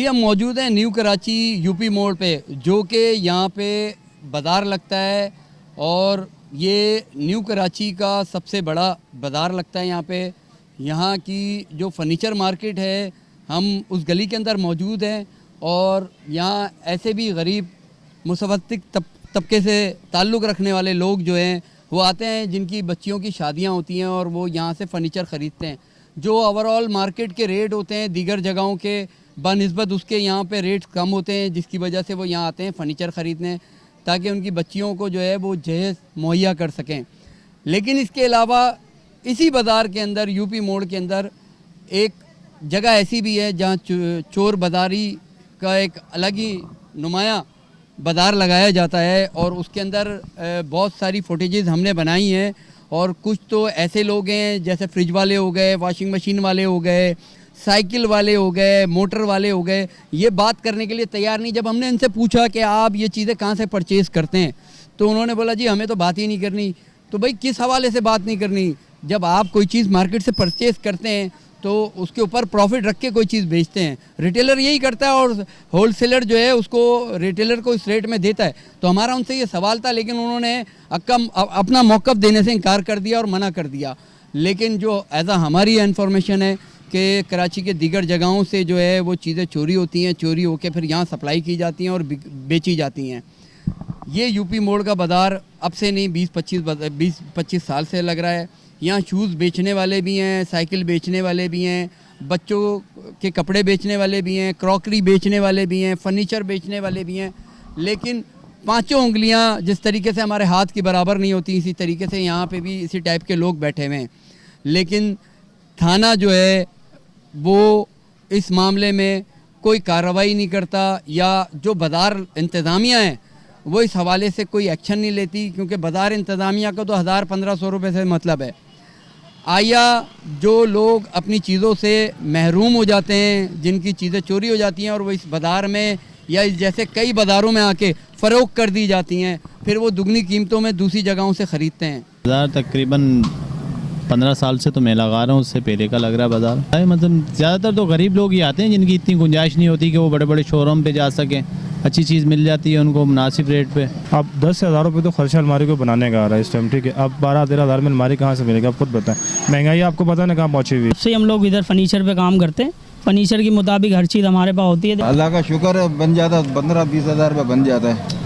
जी हम मौजूद हैं न्यू कराची यूपी मोड़ पे, जो कि यहाँ पे बाज़ार लगता है और ये न्यू कराची का सबसे बड़ा बाज़ार लगता है। यहाँ की जो फर्नीचर मार्केट है, हम उस गली के अंदर मौजूद हैं और यहाँ ऐसे भी गरीब मुतवस्तित तबके से ताल्लुक़ रखने वाले लोग जो हैं वो आते हैं जिनकी बच्चियों की शादियाँ होती हैं और वो यहाँ से फ़र्नीचर ख़रीदते हैं। जो ओवरऑल मार्केट के रेट होते हैं दीगर जगहों के बनिस्बत उसके यहाँ पे रेट कम होते हैं, जिसकी वजह से वो यहाँ आते हैं फ़र्नीचर ख़रीदने ताकि उनकी बच्चियों को जो है वो जहेज़ मुहैया कर सकें। लेकिन इसके अलावा इसी बाज़ार के अंदर यूपी मोड़ के अंदर एक जगह ऐसी भी है जहाँ चोर बाज़ारी का एक अलग ही नुमाया बाज़ार लगाया जाता है और उसके अंदर बहुत सारी फुटेजेस हमने बनाई हैं। और कुछ तो ऐसे लोग हैं जैसे फ्रिज वाले हो गए, वॉशिंग मशीन वाले हो गए, साइकिल वाले हो गए, मोटर वाले हो गए, ये बात करने के लिए तैयार नहीं। जब हमने इनसे पूछा कि आप ये चीज़ें कहाँ से परचेज़ करते हैं तो उन्होंने बोला जी हमें तो बात ही नहीं करनी। तो भाई किस हवाले से बात नहीं करनी? जब आप कोई चीज़ मार्केट से परचेज़ करते हैं तो उसके ऊपर प्रॉफिट रख के कोई चीज़ बेचते हैं। रिटेलर यही करता है और होलसेलर जो है उसको रिटेलर को इस रेट में देता है। तो हमारा उनसे ये सवाल था, लेकिन उन्होंने अपना मौक़िफ़ देने से इनकार कर दिया और मना कर दिया। लेकिन जो एज़ हमारी इन्फॉर्मेशन है कि कराची के दीगर जगहों से जो है वो चीज़ें चोरी होती हैं, चोरी होकर फिर यहाँ सप्लाई की जाती हैं और बेची जाती हैं। ये यूपी मोड़ का बाज़ार अब से नहीं 20-25 साल से लग रहा है। यहाँ शूज़ बेचने वाले भी हैं, साइकिल बेचने वाले भी हैं, बच्चों के कपड़े बेचने वाले भी हैं, क्रॉकरी बेचने वाले भी हैं, फर्नीचर बेचने वाले भी हैं। लेकिन पांचों उंगलियां जिस तरीके से हमारे हाथ की बराबर नहीं होती, इसी तरीके से यहाँ पे भी इसी टाइप के लोग बैठे हुए हैं। लेकिन थाना जो है वो इस मामले में कोई कार्रवाई नहीं करता, या जो बाज़ार इंतज़ामिया है वो इस हवाले से कोई एक्शन नहीं लेती, क्योंकि बाज़ार इंतज़ामिया को तो 1000-1500 रुपये से मतलब है। आया जो लोग अपनी चीज़ों से महरूम हो जाते हैं, जिनकी चीज़ें चोरी हो जाती हैं और वो इस बाज़ार में या जैसे कई बाज़ारों में आके फ़रोख्त कर दी जाती हैं, फिर वो दुगनी कीमतों में दूसरी जगहों से ख़रीदते हैं। बाज़ार तकरीबन 15 साल से तो मैं लगा रहा हूँ, उससे पहले का लग रहा है बाज़ार। मतलब ज़्यादातर तो गरीब लोग ही आते हैं जिनकी इतनी गुंजाइश नहीं होती कि वो बड़े बड़े शोरूम पे जा सकें। अच्छी चीज़ मिल जाती है उनको मुनासिब रेट पे। अब 10 से 1000 रुपये तो खर्चा अलमारी को बनाने का आ रहा है इस टाइम, ठीक है। अब 12-13 हज़ार में अलमारी कहाँ से मिलेगा, आप खुद बताएं। महंगाई आपको पता ना कहाँ पहुँची हुई। से हम लोग इधर फर्नीचर पे काम करते हैं, फर्नीचर के मुताबिक हर चीज़ हमारे पास होती है। अल्लाह का शुक्र है बन जाता, 15-20 हज़ार रुपये बन जाता है।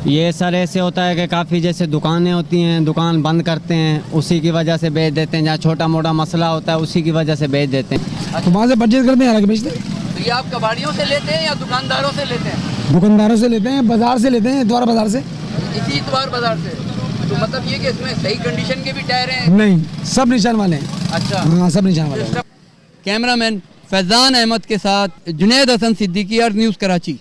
ये सर ऐसे होता है कि काफ़ी जैसे दुकानें होती हैं, दुकान बंद करते हैं, उसी की वजह से बेच देते हैं। जहाँ छोटा मोटा मसला होता है उसी की वजह से बेच देते हैं। तो वहाँ से परचेज करते हैं, बेचते हैं। तो ये आप कबाड़ियों से लेते हैं या दुकानदारों से लेते हैं? दुकानदारों से लेते हैं, बाजार से लेते हैं, इतवार बाजार से। इसी इतवार बाजार से। तो मतलब ये कि इसमें सही कंडीशन के भी टायर हैं? नहीं, सब निशान वाले हैं। अच्छा, हाँ सब निशान वाले हैं। कैमरामैन फैज़ान अहमद के साथ जुनैद हसन सिद्दीकी, अर्थ न्यूज़ कराची।